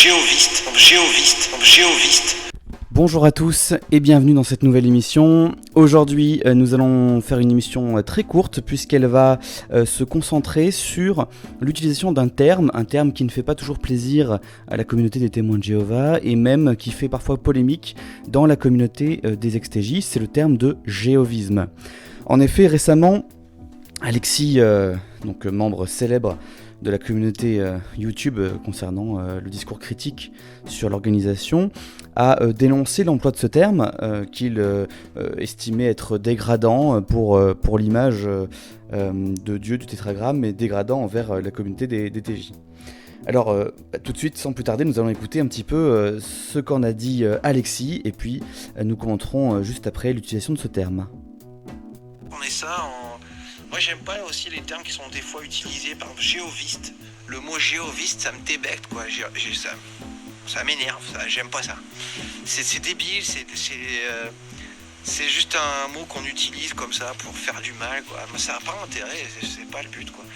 Géoviste. Bonjour à tous et bienvenue dans cette nouvelle émission. Aujourd'hui, nous allons faire une émission très courte puisqu'elle va se concentrer sur l'utilisation d'un terme, un terme qui ne fait pas toujours plaisir à la communauté des témoins de Jéhovah et même qui fait parfois polémique dans la communauté des extégistes, c'est le terme de géovisme. En effet, récemment, Alexis, membre célèbre de la communauté YouTube concernant le discours critique sur l'organisation, a dénoncé l'emploi de ce terme qu'il estimait être dégradant pour l'image de Dieu du tétragramme et dégradant envers la communauté des TJ. Alors tout de suite, sans plus tarder, nous allons écouter un petit peu ce qu'en a dit Alexis et puis nous commenterons juste après l'utilisation de ce terme. On est ça en... Moi j'aime pas aussi les termes qui sont des fois utilisés, par exemple géoviste. Le mot géoviste ça me débecte quoi, ça m'énerve, j'aime pas ça. C'est débile, c'est juste un mot qu'on utilise comme ça pour faire du mal quoi. Mais ça n'a pas d'intérêt, c'est pas le but quoi.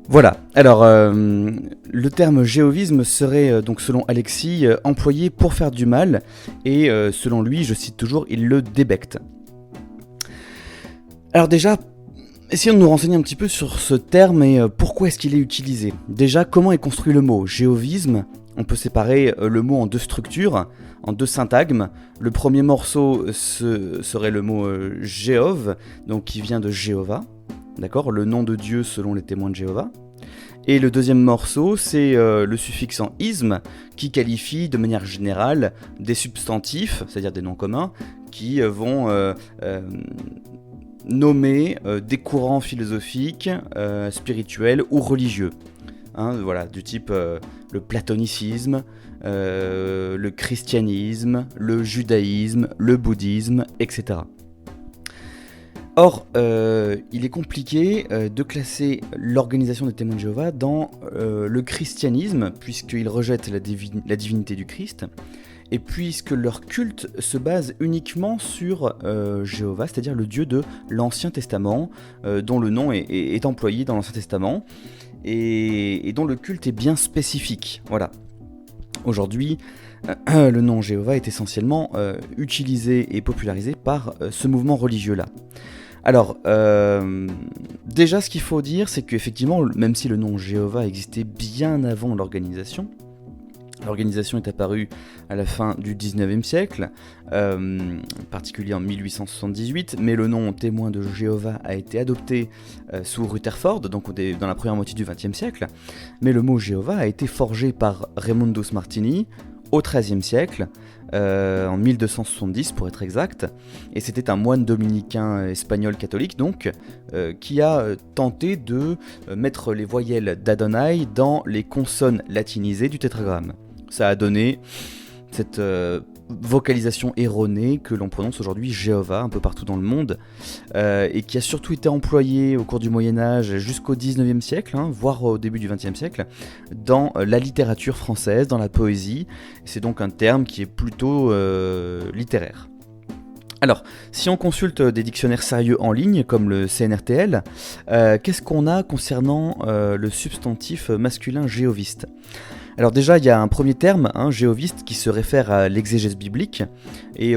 Voilà, alors le terme géovisme serait donc selon Alexis employé pour faire du mal et selon lui, je cite toujours, il le débecte. Alors déjà, essayons de nous renseigner un petit peu sur ce terme et pourquoi est-ce qu'il est utilisé. Déjà, comment est construit le mot géovisme ? On peut séparer le mot en deux structures, en deux syntagmes. Le premier morceau serait le mot Jéhov, donc qui vient de Jéhovah, d'accord, le nom de Dieu selon les témoins de Jéhovah. Et le deuxième morceau, c'est le suffixe en isme, qui qualifie de manière générale des substantifs, c'est-à-dire des noms communs, qui vont nommer des courants philosophiques, spirituels ou religieux. Voilà, du type le platonicisme, le christianisme, le judaïsme, le bouddhisme, etc. Or, il est compliqué de classer l'organisation des témoins de Jéhovah dans le christianisme, puisqu'ils rejettent la divinité du Christ, et puisque leur culte se base uniquement sur Jéhovah, c'est-à-dire le Dieu de l'Ancien Testament, dont le nom est employé dans l'Ancien Testament, et dont le culte est bien spécifique. Voilà. Aujourd'hui, le nom Jéhovah est essentiellement utilisé et popularisé par ce mouvement religieux-là. Alors, déjà ce qu'il faut dire, c'est qu'effectivement, même si le nom Jéhovah existait bien avant l'organisation est apparue à la fin du 19e siècle, particulier en 1878, mais le nom témoin de Jéhovah a été adopté sous Rutherford, donc dans la première moitié du 20e siècle, mais le mot Jéhovah a été forgé par Raymondus Martini au XIIIe siècle, en 1270 pour être exact, et c'était un moine dominicain espagnol catholique donc, qui a tenté de mettre les voyelles d'Adonai dans les consonnes latinisées du tétragramme. Ça a donné cette vocalisation erronée que l'on prononce aujourd'hui Jéhovah un peu partout dans le monde, et qui a surtout été employée au cours du Moyen-Âge jusqu'au 19e siècle, voire au début du 20e siècle, dans la littérature française, dans la poésie. C'est donc un terme qui est plutôt littéraire. Alors, si on consulte des dictionnaires sérieux en ligne, comme le CNRTL, qu'est-ce qu'on a concernant le substantif masculin géoviste ? Alors déjà, il y a un premier terme, géoviste, qui se réfère à l'exégèse biblique, et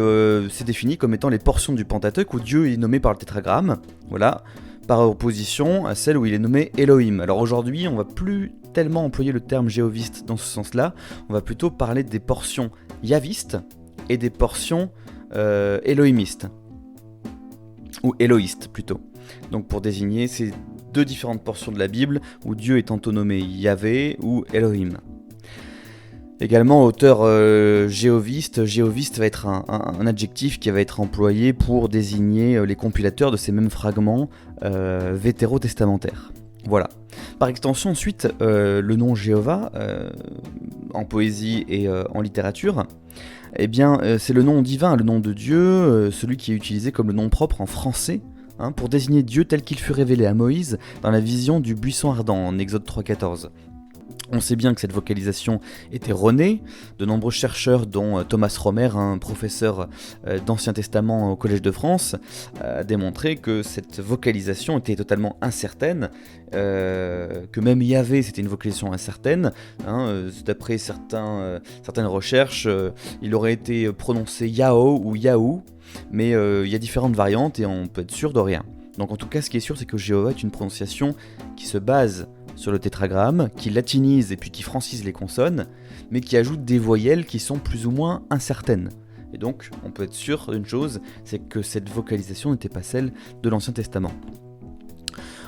c'est défini comme étant les portions du Pentateuque où Dieu est nommé par le tétragramme, voilà, par opposition à celle où il est nommé Elohim. Alors aujourd'hui, on va plus tellement employer le terme géoviste dans ce sens-là, on va plutôt parler des portions yavistes et des portions élohimistes, ou éloïstes plutôt, donc pour désigner ces deux différentes portions de la Bible où Dieu est tantôt nommé Yahvé ou Elohim. Également, auteur géoviste va être un adjectif qui va être employé pour désigner les compilateurs de ces mêmes fragments vétérotestamentaires. Voilà. Par extension, ensuite, le nom Jéhovah, en poésie et en littérature, eh bien, c'est le nom divin, le nom de Dieu, celui qui est utilisé comme le nom propre en français, pour désigner Dieu tel qu'il fut révélé à Moïse dans la vision du buisson ardent en Exode 3.14. On sait bien que cette vocalisation est erronée. De nombreux chercheurs, dont Thomas Romer, un professeur d'Ancien Testament au Collège de France, a démontré que cette vocalisation était totalement incertaine, que même Yahvé c'était une vocalisation incertaine. D'après certaines recherches, il aurait été prononcé Yahoo ou Yahoo, mais il y a différentes variantes et on peut être sûr de rien. Donc en tout cas, ce qui est sûr, c'est que Jéhovah est une prononciation qui se base sur le tétragramme, qui latinise et puis qui francise les consonnes, mais qui ajoute des voyelles qui sont plus ou moins incertaines. Et donc, on peut être sûr d'une chose, c'est que cette vocalisation n'était pas celle de l'Ancien Testament.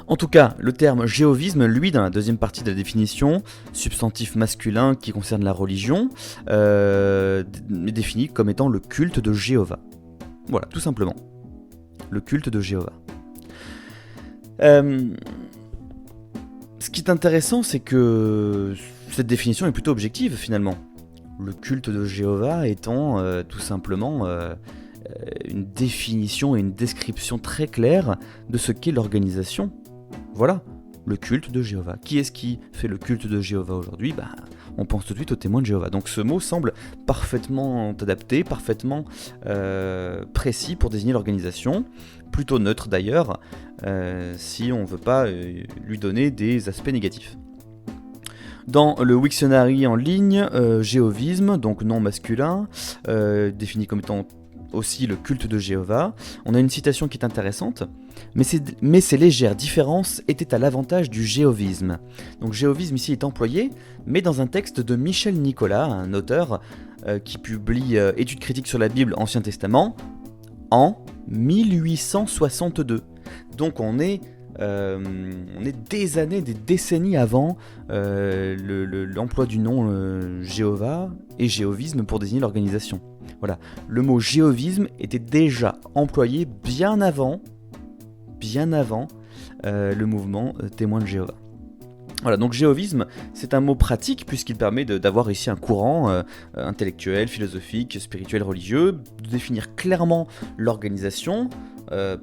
En tout cas, le terme jéhovisme, lui, dans la deuxième partie de la définition, substantif masculin qui concerne la religion, est défini comme étant le culte de Jéhovah. Voilà, tout simplement. Le culte de Jéhovah. Ce qui est intéressant, c'est que cette définition est plutôt objective finalement. Le culte de Jéhovah étant tout simplement une définition et une description très claire de ce qu'est l'organisation. Voilà, le culte de Jéhovah. Qui est-ce qui fait le culte de Jéhovah aujourd'hui ? On pense tout de suite aux témoins de Jéhovah. Donc ce mot semble parfaitement adapté, parfaitement précis pour désigner l'organisation, plutôt neutre d'ailleurs, si on ne veut pas lui donner des aspects négatifs. Dans le Wiktionary en ligne, jéhovisme, donc nom masculin, défini comme étant aussi le culte de Jéhovah, on a une citation qui est intéressante, mais ces légères différences étaient à l'avantage du jéhovisme. Donc jéhovisme ici est employé, mais dans un texte de Michel Nicolas, un auteur qui publie Études critiques sur la Bible Ancien Testament, en 1862. Donc on est des années, des décennies avant l'emploi du nom Jéhovah et jéhovisme pour désigner l'organisation. Voilà, le mot jéhovisme était déjà employé bien avant le mouvement témoin de Jéhovah. Voilà, donc jéhovisme, c'est un mot pratique puisqu'il permet d'avoir ici un courant intellectuel, philosophique, spirituel, religieux, de définir clairement l'organisation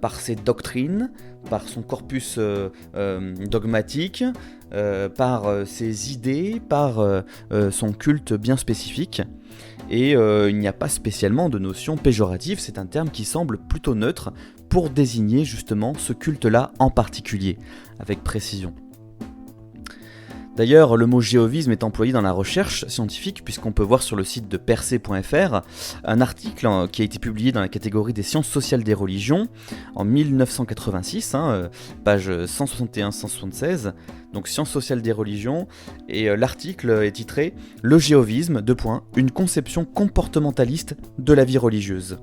par ses doctrines, par son corpus dogmatique, par ses idées, par son culte bien spécifique. Et il n'y a pas spécialement de notion péjorative, c'est un terme qui semble plutôt neutre pour désigner justement ce culte-là en particulier, avec précision. D'ailleurs, le mot jéhovisme est employé dans la recherche scientifique puisqu'on peut voir sur le site de percé.fr un article qui a été publié dans la catégorie des sciences sociales des religions en 1986, page 161-176, donc sciences sociales des religions, et l'article est titré « Le jéhovisme, une conception comportementaliste de la vie religieuse ».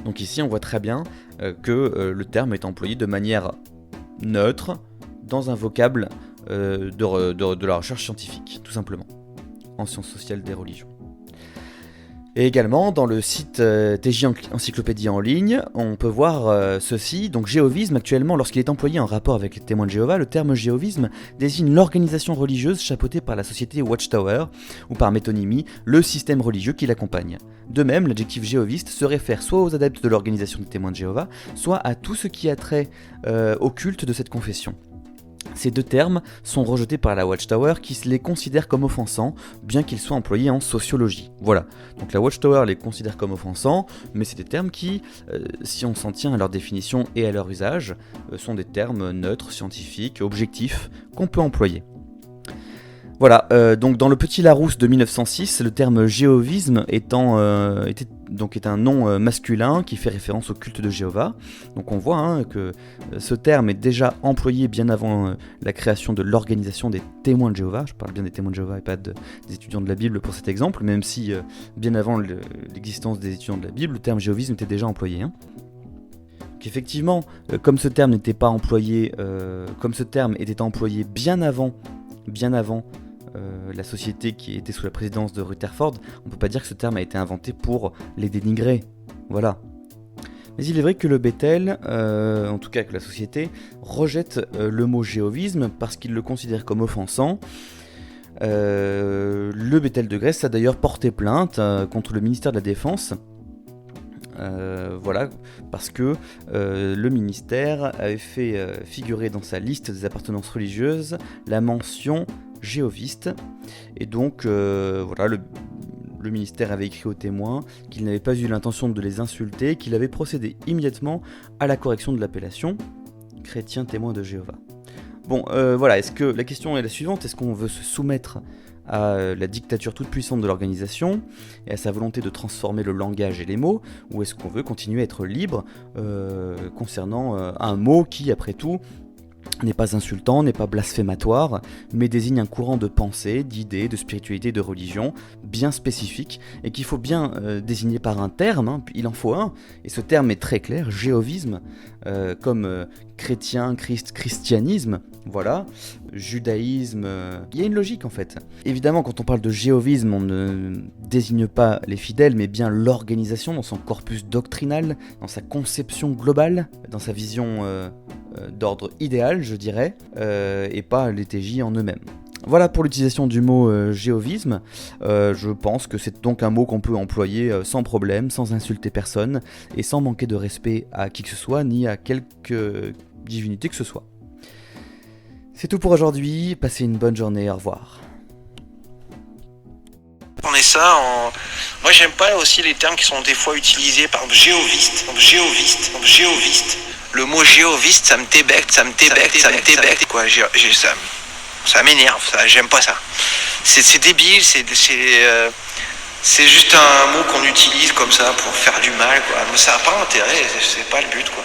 Donc ici, on voit très bien que le terme est employé de manière neutre dans un vocable de la recherche scientifique, tout simplement, en sciences sociales des religions. Et également, dans le site TJ Encyclopédie en ligne, on peut voir ceci. Donc jéhovisme, actuellement, lorsqu'il est employé en rapport avec les témoins de Jéhovah, le terme jéhovisme désigne l'organisation religieuse chapeautée par la société Watchtower, ou par métonymie, le système religieux qui l'accompagne. De même, l'adjectif jéhoviste se réfère soit aux adeptes de l'organisation des témoins de Jéhovah, soit à tout ce qui a trait au culte de cette confession. Ces deux termes sont rejetés par la Watchtower qui les considère comme offensants, bien qu'ils soient employés en sociologie. Voilà, donc la Watchtower les considère comme offensants, mais c'est des termes qui, si on s'en tient à leur définition et à leur usage, sont des termes neutres, scientifiques, objectifs, qu'on peut employer. Voilà, donc dans le Petit Larousse de 1906, le terme jéhovisme est un nom masculin qui fait référence au culte de Jéhovah. Donc on voit que ce terme est déjà employé bien avant la création de l'organisation des témoins de Jéhovah. Je parle bien des témoins de Jéhovah et pas des étudiants de la Bible pour cet exemple, même si bien avant l'existence des étudiants de la Bible, le terme jéhovisme était déjà employé. Donc effectivement, comme ce terme n'était pas employé, comme ce terme était employé bien avant la société qui était sous la présidence de Rutherford, on ne peut pas dire que ce terme a été inventé pour les dénigrer. Voilà. Mais il est vrai que le Bethel, en tout cas que la société, rejette le mot jéhovisme parce qu'il le considère comme offensant. Le Bethel de Grèce a d'ailleurs porté plainte contre le ministère de la Défense. Voilà, parce que le ministère avait fait figurer dans sa liste des appartenances religieuses la mention géovistes. Et donc, voilà, le ministère avait écrit aux témoins qu'il n'avait pas eu l'intention de les insulter, qu'il avait procédé immédiatement à la correction de l'appellation chrétien témoin de Jéhovah. Bon, voilà, la question est la suivante, est-ce qu'on veut se soumettre à la dictature toute puissante de l'organisation et à sa volonté de transformer le langage et les mots, ou est-ce qu'on veut continuer à être libre concernant un mot qui, après tout, n'est pas insultant, n'est pas blasphématoire, mais désigne un courant de pensée, d'idées, de spiritualité, de religion, bien spécifique, et qu'il faut bien désigner par un terme, hein, il en faut un, et ce terme est très clair, jéhovisme, comme chrétien, christianisme, voilà, judaïsme, il y a une logique en fait. Évidemment, quand on parle de jéhovisme, on ne désigne pas les fidèles, mais bien l'organisation dans son corpus doctrinal, dans sa conception globale, dans sa vision d'ordre idéal, je dirais, et pas les TJ en eux-mêmes. Voilà pour l'utilisation du mot jéhovisme. Je pense que c'est donc un mot qu'on peut employer sans problème, sans insulter personne, et sans manquer de respect à qui que ce soit, ni à quelque divinité que ce soit. C'est tout pour aujourd'hui, passez une bonne journée, au revoir. On est ça en... Moi j'aime pas aussi les termes qui sont des fois utilisés, par exemple géoviste. Le mot géoviste, ça me débecte, quoi. Ça m'énerve, ça, j'aime pas ça. C'est débile, c'est juste un mot qu'on utilise comme ça pour faire du mal, quoi. Mais ça n'a pas intérêt, c'est pas le but, quoi.